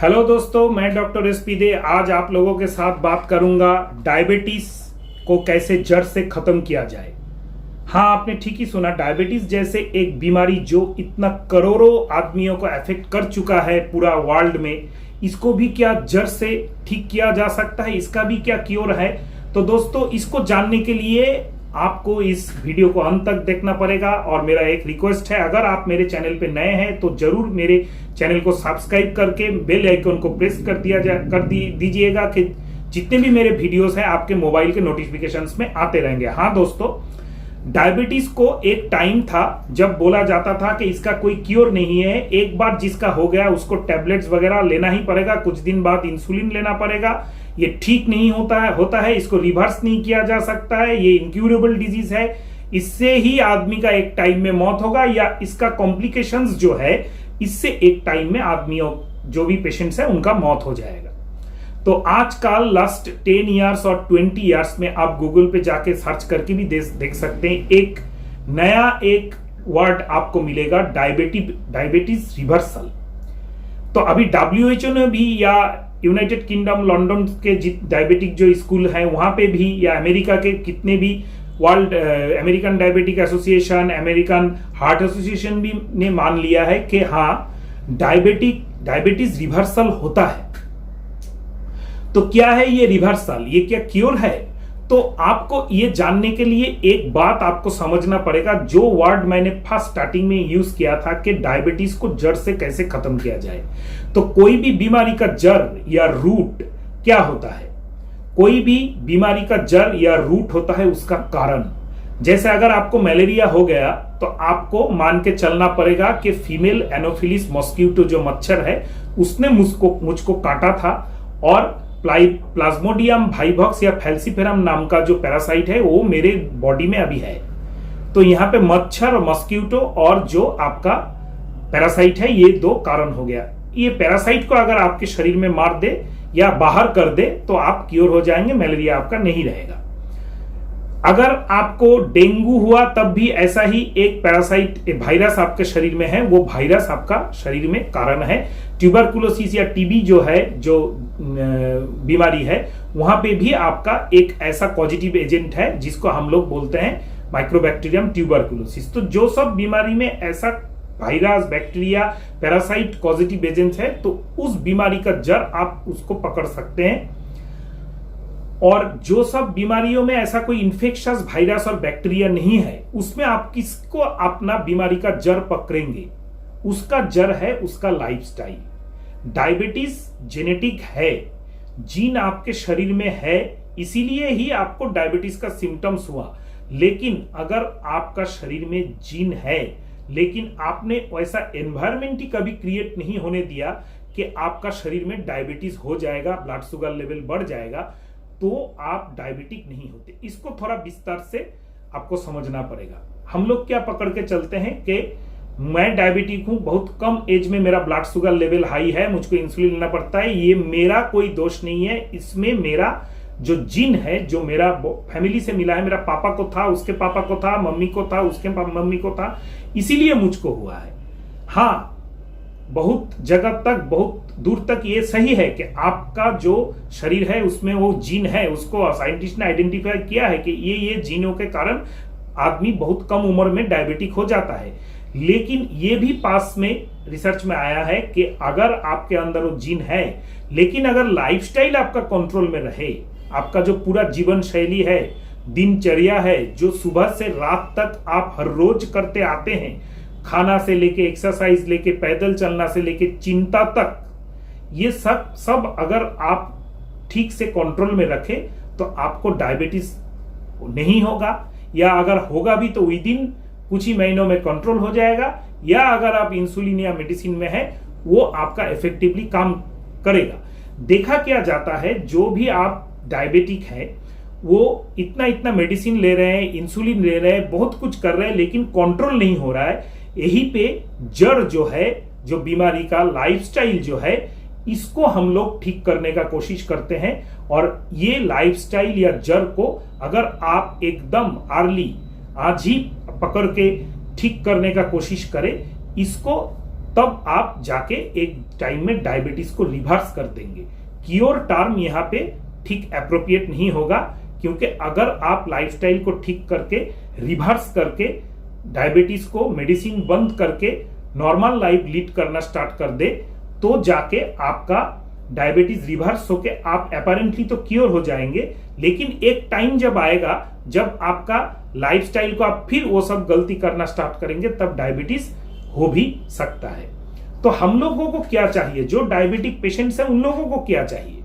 Hello दोस्तों, मैं doctor SP दे आज आप लोगों के साथ बात करूंगा डायबिटीज को कैसे जड़ से खत्म किया जाए। हाँ, आपने ठीक ही सुना। डायबिटीज जैसे एक बीमारी जो इतना करोड़ों आदमियों को अफेक्ट कर चुका है पूरा वर्ल्ड में, इसको भी क्या जड़ से ठीक किया जा सकता है? इसका भी क्या क्योर है? तो दोस्तों, इसको जानने के लिए आपको इस वीडियो को अंत तक देखना पड़ेगा। और मेरा एक रिक्वेस्ट है, अगर आप मेरे चैनल पे नए हैं तो जरूर मेरे चैनल को सब्सक्राइब करके बेल आइकन को प्रेस कर दीजिएगा कि जितने भी मेरे वीडियोस हैं आपके मोबाइल के नोटिफिकेशंस में आते रहेंगे। हाँ दोस्तों, डायबिटीज को एक टाइम था जब बोला जाता था कि इसका कोई क्योर नहीं है, एक बार जिसका हो गया उसको टैबलेट्स वगैरह लेना ही पड़ेगा, कुछ दिन बाद इंसुलिन लेना पड़ेगा, ये ठीक नहीं होता है, इसको रिवर्स नहीं किया जा सकता है, ये इनक्यूरेबल डिजीज है, इससे ही आदमी का एक टाइम में मौत होगा या इसका कॉम्प्लिकेशंस जो है इससे एक टाइम में आदमियों जो भी पेशेंट्स है उनका मौत हो जाएगा। तो आजकल लास्ट 10 इयर्स और 20 इयर्स में आप गूगल पे जाके सर्च करके भी देख सकते हैं, एक नया एक वर्ड आपको मिलेगा, डायबिटीज रिवर्सल। तो अभी WHO ने भी या यूनाइटेड किंगडम लंदन के डायबिटिक जो स्कूल है वहां पे भी या अमेरिका के कितने भी world American diabetic association, American heart association भी ने मान लिया है कि हाँ, डायबिटीज रिवर्सल होता है। तो क्या है ये रिवर्सल, ये क्या क्योर है? तो आपको ये जानने के लिए एक बात आपको समझना पड़ेगा, जो वर्ड मैंने फर्स्ट स्टार्टिंग में यूज किया था कि डायबिटीज को जड़ से कैसे खत्म किया जाए। तो कोई भी बीमारी का जड़ या रूट क्या होता है? कोई भी बीमारी का जड़ या रूट होता है उसका कारण। जैसे अगर आपको मलेरिया हो गया तो आपको मान के चलना पड़ेगा कि फीमेल एनोफिलिस मॉस्किटो जो मच्छर है उसने मुझको काटा था, और प्लाज्मोडियम वाइवॉक्स या फैल्सीफेरम नाम का जो पैरासाइट है वो मेरे बॉडी में अभी है। तो यहाँ पे मच्छर और मॉस्किटो और जो आपका पैरासाइट है, ये दो कारण हो गया। ये पैरासाइट को अगर आपके शरीर में मार दे या बाहर कर दे तो आप क्योर हो जाएंगे, मलेरिया आपका नहीं रहेगा। अगर आपको डेंगू हुआ तब भी ऐसा ही एक पैरासाइट वायरस आपके शरीर में है, वो वायरस आपका शरीर में कारण है। ट्यूबरकुलोसिस या टीबी जो है, जो बीमारी है, वहां पे भी आपका एक ऐसा पॉजिटिव एजेंट है जिसको हम लोग बोलते हैं माइक्रोबैक्टीरियम ट्यूबरकुलोसिस। तो जो सब बीमारी में ऐसा virus, bacteria, parasite positive agent है, तो उस बीमारी का जड़ आप उसको पकड़ सकते हैं। और जो सब बीमारियों में ऐसा कोई इंफेक्शियस वायरस और बैक्टीरिया नहीं है, उसमें आप किसको अपना बीमारी का जड़ पकड़ेंगे? उसका जड़ है उसका लाइफस्टाइल। डायबिटीज जेनेटिक है, जीन आपके शरीर में है, इसीलिए ही आपको डायबिटीज का सिम्टम्स हुआ। लेकिन अगर आपका शरीर में जीन है लेकिन आपने वैसा एनवायरमेंट ही कभी क्रिएट नहीं होने दिया कि आपका शरीर में डायबिटीज हो जाएगा, ब्लड शुगर लेवल बढ़ जाएगा, तो आप डायबिटिक नहीं होते। इसको थोड़ा विस्तार से आपको समझना पड़ेगा। हम लोग क्या पकड़ के चलते हैं कि मैं डायबिटिक हूं, बहुत कम एज में मेरा ब्लड शुगर लेवल हाई है, मुझको इंसुलिन लेना पड़ता है, ये मेरा कोई दोष नहीं है, इसमें मेरा जो जीन है, जो मेरा फैमिली से मिला है, मेरा पापा को था, उसके पापा को था, मम्मी को था, उसके मम्मी को था, इसीलिए मुझको हुआ है। हाँ, बहुत जगह तक, बहुत दूर तक ये सही है कि आपका जो शरीर है उसमें वो जीन है, उसको साइंटिस्ट ने आइडेंटिफाई किया है कि ये जीनों के कारण आदमी बहुत कम उम्र में डायबिटिक हो जाता है। लेकिन ये भी पास में रिसर्च में आया है कि अगर आपके अंदर वो जीन है, लेकिन अगर लाइफस्टाइल आपका कंट्रोल में रहे, आपका जो पूरा जीवन शैली है, दिनचर्या है, जो सुबह से रात तक आप हर रोज करते आते हैं, खाना से लेके एक्सरसाइज लेके पैदल चलना से लेके चिंता तक, ये सब अगर आप ठीक से कंट्रोल में रखें तो आपको डायबिटीज नहीं होगा, या अगर होगा भी तो विद इन कुछ ही महीनों में कंट्रोल हो जाएगा, या अगर आप इंसुलिन या मेडिसिन में है वो आपका इफेक्टिवली काम करेगा। देखा क्या जाता है, जो भी आप डायबिटिक है वो इतना मेडिसिन ले रहे हैं, इंसुलिन ले रहे हैं, बहुत कुछ कर रहे हैं, लेकिन कंट्रोल नहीं हो रहा है। यही पे जड़ जो है, जो बीमारी का लाइफस्टाइल जो है, इसको हम लोग ठीक करने का कोशिश करते हैं। और ये लाइफस्टाइल या जड़ को अगर आप एकदम अर्ली आज ही पकड़ के ठीक करने का कोशिश करें, इसको तब आप जाके एक टाइम में डायबिटीज को रिवर्स कर देंगे। क्योर टर्म यहाँ पे ठीक अप्रोप्रिएट नहीं होगा, क्योंकि अगर आप लाइफस्टाइल को ठीक करके रिवर्स करके डायबिटीज को मेडिसिन बंद करके नॉर्मल लाइफ लीड करना स्टार्ट कर दे, तो जाके आपका डायबिटीज रिवर्स होके आप अपेरेंटली तो क्योर हो जाएंगे। लेकिन एक टाइम जब आएगा जब आपका लाइफस्टाइल को आप फिर वो सब गलती करना स्टार्ट करेंगे, तब डायबिटीज हो भी सकता है। तो हम लोगों को क्या चाहिए, जो डायबिटिक पेशेंट्स हैं उन लोगों को क्या चाहिए?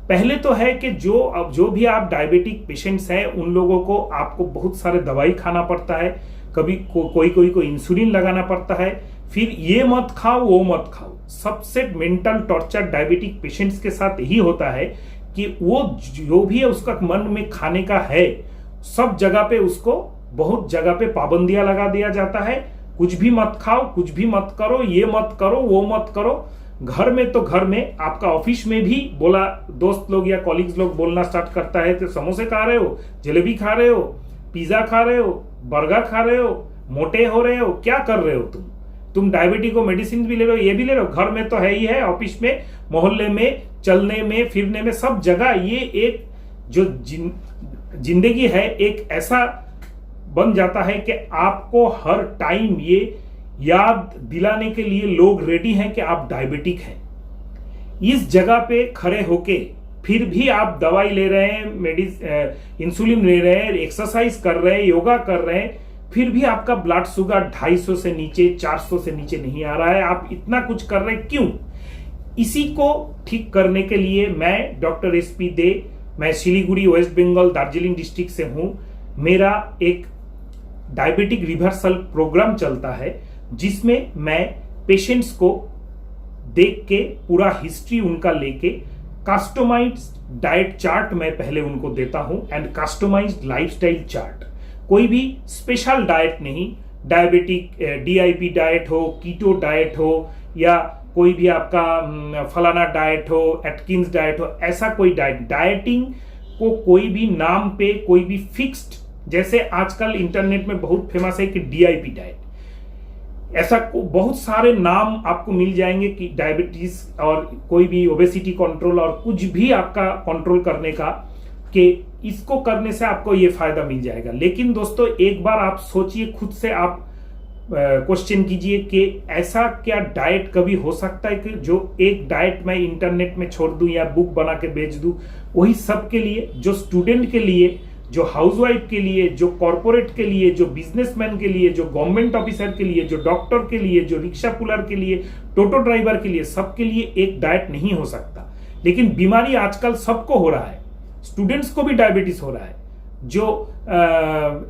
पहले तो है कि जो भी आप डायबिटिक पेशेंट्स हैं उन लोगों को आपको बहुत सारे दवाई खाना पड़ता है, कभी कोई को इंसुलिन लगाना पड़ता है, फिर ये मत खाओ वो मत खाओ। सबसे मेंटल टॉर्चर डायबिटिक पेशेंट्स के साथ यही होता है कि वो जो भी है उसका मन में खाने का है, सब जगह पे उसको बहुत जगह पे पाबंदियां लगा दिया जाता है। कुछ भी मत खाओ, कुछ भी मत करो, ये मत करो वो मत करो। घर में तो घर में, आपका ऑफिस में भी बोला, दोस्त लोग या कॉलीग्स लोग बोलना स्टार्ट करता है तो समोसे खा रहे हो, जलेबी खा रहे हो, पिज्जा खा रहे हो, बर्गर खा रहे हो, मोटे हो रहे हो, क्या कर रहे हो तुम डायबिटीज को मेडिसिन भी ले रहे हो, ये भी ले रहे हो। घर में तो है ही है, ऑफिस में, मोहल्ले में, चलने में, फिरने में, सब जगह ये एक जो जिंदगी है एक ऐसा बन जाता है कि आपको हर टाइम ये याद दिलाने के लिए लोग रेडी हैं कि आप डायबिटिक हैं। इस जगह पे खड़े होके फिर भी आप दवाई ले रहे हैं, इंसुलिन ले रहे हैं, एक्सरसाइज कर रहे हैं, योगा कर रहे हैं, फिर भी आपका ब्लड शुगर 250 से नीचे, 400 से नीचे नहीं आ रहा है। आप इतना कुछ कर रहे हैं क्यों? इसी को ठीक करने के लिए मैं डॉक्टर एसपी दे, मैं सिलीगुड़ी वेस्ट बंगाल दार्जिलिंग डिस्ट्रिक्ट से हूं। मेरा एक डायबिटिक रिवर्सल प्रोग्राम चलता है जिसमें मैं पेशेंट्स को देख के पूरा हिस्ट्री उनका लेके कस्टमाइज्ड डाइट चार्ट मैं पहले उनको देता हूं एंड कस्टमाइज्ड लाइफस्टाइल चार्ट। कोई भी स्पेशल डाइट नहीं, डायबिटिक डीआईपी डाइट हो, कीटो डाइट हो, या कोई भी आपका फलाना डाइट हो, एटकिंस डाइट हो, ऐसा कोई डाइटिंग को कोई भी नाम पे कोई भी फिक्स्ड, जैसे आजकल इंटरनेट में बहुत फेमस है कि डीआईपी डाइट, ऐसा बहुत सारे नाम आपको मिल जाएंगे कि डायबिटीज और कोई भी ओबेसिटी कंट्रोल और कुछ भी आपका कंट्रोल करने का, कि इसको करने से आपको ये फायदा मिल जाएगा। लेकिन दोस्तों एक बार आप सोचिए, खुद से आप क्वेश्चन कीजिए कि ऐसा क्या डाइट कभी हो सकता है कि जो एक डाइट मैं इंटरनेट में छोड़ दूं या बुक बना के बेच दूं, वही सबके लिए, जो स्टूडेंट के लिए, जो हाउसवाइफ के लिए, जो कॉर्पोरेट के लिए, जो बिजनेसमैन के लिए, जो गवर्नमेंट ऑफिसर के लिए, जो डॉक्टर के लिए, जो रिक्शा पुलर के लिए, टोटो ड्राइवर के लिए, सबके लिए एक डाइट नहीं हो सकता। लेकिन बीमारी आजकल सबको हो रहा है, स्टूडेंट्स को भी डायबिटीज हो रहा है, जो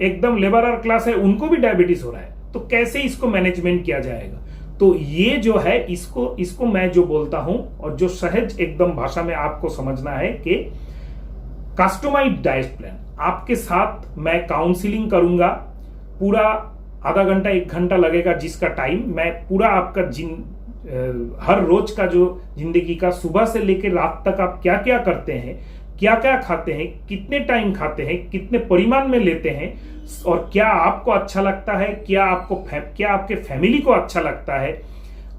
एकदम लेबरर क्लास है उनको भी डायबिटीज हो रहा है। तो कैसे इसको मैनेजमेंट किया जाएगा? तो ये जो है इसको मैं जो बोलता हूं और जो सहज एकदम भाषा में आपको समझना है कि कस्टमाइज्ड डाइट प्लान। आपके साथ मैं काउंसलिंग करूंगा, पूरा आधा घंटा 1 घंटा लगेगा जिसका टाइम मैं पूरा आपका हर रोज का जो जिंदगी का सुबह से लेकर रात तक आप क्या क्या करते हैं, क्या क्या खाते हैं, कितने टाइम खाते हैं, कितने परिमाण में लेते हैं, और क्या आपको अच्छा लगता है, क्या आपके फैमिली को अच्छा लगता है,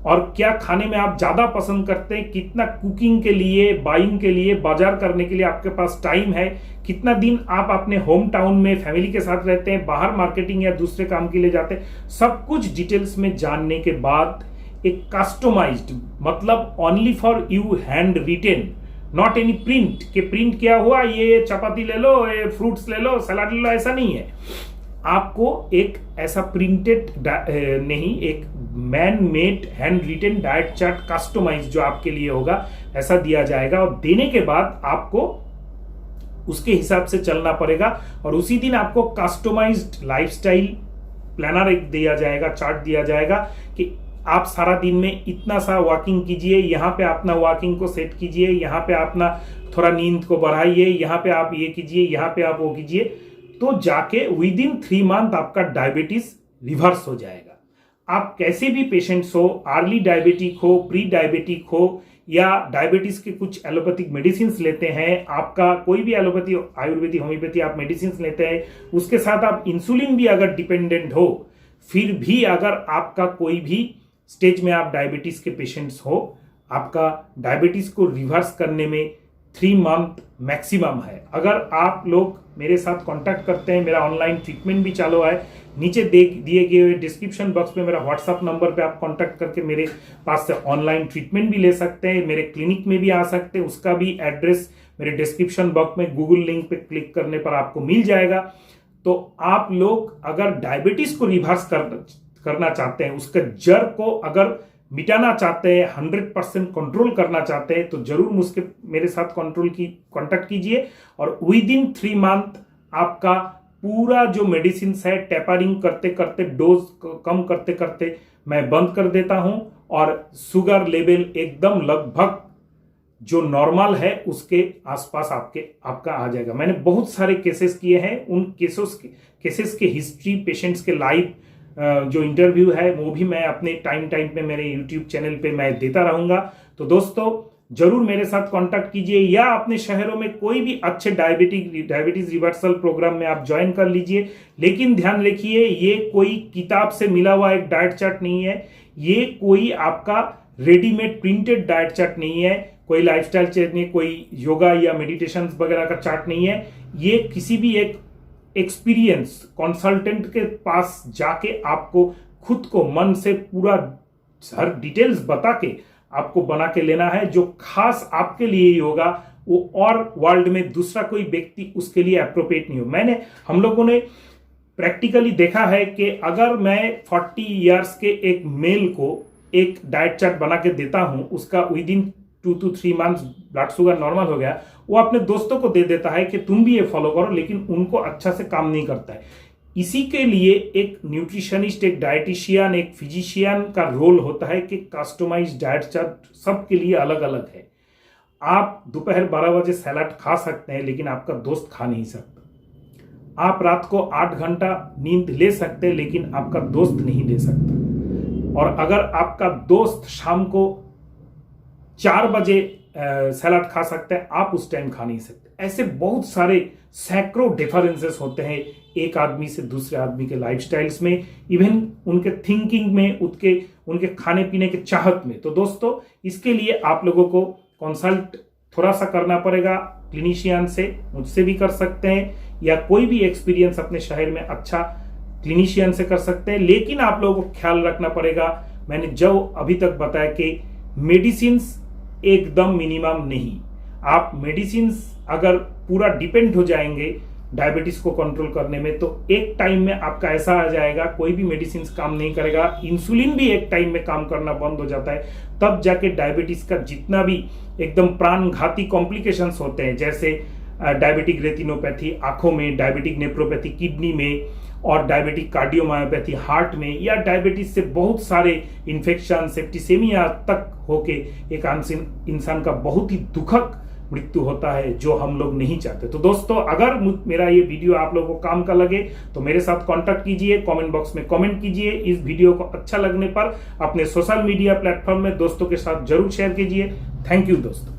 और क्या खाने में आप ज्यादा पसंद करते हैं, कितना कुकिंग के लिए, बाइंग के लिए, बाजार करने के लिए आपके पास टाइम है, कितना दिन आप अपने होम टाउन में फैमिली के साथ रहते हैं, बाहर मार्केटिंग या दूसरे काम के लिए जाते हैं, सब कुछ डिटेल्स में जानने के बाद एक कस्टमाइज्ड, मतलब only for you hand retain, not any print, के प्रिंट किया हुआ ये चपाती ले लो, ये फ्रूट्स ले लो, सलाद ले लो, ऐसा नहीं है। आपको एक ऐसा प्रिंटेड नहीं, एक man made hand written diet chart customize जो आपके लिए होगा, ऐसा दिया जाएगा। और देने के बाद आपको उसके हिसाब से चलना पड़ेगा, और उसी दिन आपको कस्टमाइज्ड लाइफस्टाइल प्लानर एक दिया जाएगा, चार्ट दिया जाएगा कि आप सारा दिन में इतना सा वॉकिंग कीजिए, यहाँ पे अपना वॉकिंग को सेट कीजिए, यहाँ पे अपना थोड़ा नींद को बढ़ाइए, यहाँ पे आप ये कीजिए, यहाँ पे आप वो कीजिए, तो जाके विद इन 3 मंथ आपका डायबिटीज रिवर्स हो जाएगा। आप कैसे भी पेशेंट्स हो, अर्ली डायबिटिक हो, प्री डायबिटिक हो, या डायबिटीज के कुछ एलोपैथिक मेडिसिन लेते हैं, आपका कोई भी एलोपैथी, आयुर्वेदिक, होम्योपैथी आप मेडिसिन लेते हैं, उसके साथ आप इंसुलिन भी अगर डिपेंडेंट हो, फिर भी अगर आपका कोई भी स्टेज में आप डायबिटीज के पेशेंट्स हो, आपका डायबिटीज को रिवर्स करने में 3 मंथ मैक्सिमम है। अगर आप लोग मेरे साथ कांटेक्ट करते हैं, मेरा ऑनलाइन ट्रीटमेंट भी चालू है, नीचे दिए गए हुए डिस्क्रिप्शन बॉक्स में मेरा व्हाट्सएप नंबर पे आप कांटेक्ट करके मेरे पास से ऑनलाइन ट्रीटमेंट भी ले सकते हैं, मेरे क्लिनिक में भी आ सकते हैं। उसका भी एड्रेस मेरे डिस्क्रिप्शन बॉक्स में गूगल लिंक पे क्लिक करने पर आपको मिल जाएगा। तो आप लोग अगर डायबिटीज को रिवर्स करना चाहते हैं, उसका जड़ को अगर मिटाना चाहते हैं, 100% कंट्रोल करना चाहते हैं, तो जरूर मेरे साथ कांटेक्ट कीजिए और विद इन 3 मंथ आपका पूरा जो मेडिसिन है टेपरिंग करते करते, डोज कम करते करते मैं बंद कर देता हूं और शुगर लेवल एकदम लगभग जो नॉर्मल है उसके आसपास आपका आ जाएगा। मैंने बहुत सारे केसेस किए हैं, उन केसेस के हिस्ट्री, पेशेंट्स के लाइव जो इंटरव्यू है वो भी मैं अपने टाइम पे मेरे यूट्यूब चैनल पे मैं देता रहूंगा। तो दोस्तों जरूर मेरे साथ कांटेक्ट कीजिए या अपने शहरों में कोई भी अच्छे डायबिटीज रिवर्सल प्रोग्राम में आप ज्वाइन कर लीजिए। लेकिन ध्यान रखिए, ये कोई किताब से मिला हुआ एक डाइट चार्ट नहीं है, ये कोई आपका रेडीमेड प्रिंटेड डाइट चार्ट नहीं है, कोई लाइफस्टाइल चेंज नहीं, कोई योगा या मेडिटेशन वगैरह का चार्ट नहीं है। ये किसी भी एक एक्सपीरियंस कंसल्टेंट के पास जाके आपको खुद को मन से पूरा हर डिटेल्स बता के आपको बना के लेना है, जो खास आपके लिए ही होगा, वो और वर्ल्ड में दूसरा कोई व्यक्ति उसके लिए अप्रोप्रिएट नहीं हो। हम लोगों ने प्रैक्टिकली देखा है कि अगर मैं 40 इयर्स के एक मेल को एक डाइट चार्ट बना के देता हूं, उसका with in 2 to 3 months blood sugar normal हो गया, वो अपने दोस्तों को दे देता है कि तुम भी ये फॉलो करो, लेकिन उनको अच्छा से काम नहीं करता है। इसी के लिए एक न्यूट्रिशनिस्ट, एक डाइटिशियन, एक फिजिशियन का रोल होता है कि कस्टमाइज डाइट चार्ट सबके लिए अलग अलग है। आप दोपहर 12 बजे सैलाड खा सकते हैं, लेकिन आपका दोस्त खा नहीं सकता। आप रात को 8 घंटा नींद ले सकते हैं, लेकिन आपका दोस्त नहीं ले सकता। और अगर आपका दोस्त शाम को 4 बजे सैलाड खा सकते हैं, आप उस टाइम खा नहीं सकते। ऐसे बहुत सारे सैकड़ों डिफरेंसेस होते हैं एक आदमी से दूसरे आदमी के लाइफस्टाइल्स में, इवन उनके थिंकिंग में, उनके खाने पीने के चाहत में। तो दोस्तों इसके लिए आप लोगों को कंसल्ट थोड़ा सा करना पड़ेगा क्लिनिशियन से, मुझसे भी कर सकते हैं या कोई भी एक्सपीरियंस अपने शहर में अच्छा क्लिनिशियन से कर सकते हैं। लेकिन आप लोगों को ख्याल रखना पड़ेगा, मैंने जो अभी तक बताया कि मेडिसिन एकदम मिनिमम नहीं। आप मेडिसिन अगर पूरा डिपेंड हो जाएंगे डायबिटीज को कंट्रोल करने में, तो एक टाइम में आपका ऐसा आ जाएगा कोई भी मेडिसिन काम नहीं करेगा, इंसुलिन भी एक टाइम में काम करना बंद हो जाता है। तब जाके डायबिटीज का जितना भी एकदम प्राणघाती कॉम्प्लिकेशंस होते हैं, जैसे डायबिटिक रेटिनोपैथी आंखों में, डायबिटिक नेफ्रोपैथी किडनी में, और डायबिटिक कार्डियोमायोपैथी हार्ट में, या डायबिटीज से बहुत सारे इन्फेक्शन, सेप्टिसेमिया तक होके एक इंसान का बहुत ही दुखद मृत्यु होता है, जो हम लोग नहीं चाहते। तो दोस्तों अगर मेरा ये वीडियो आप लोगों को काम का लगे तो मेरे साथ कांटेक्ट कीजिए, कमेंट बॉक्स में कमेंट कीजिए। इस वीडियो को अच्छा लगने पर अपने सोशल मीडिया प्लेटफॉर्म में दोस्तों के साथ जरूर शेयर कीजिए। थैंक यू दोस्तों।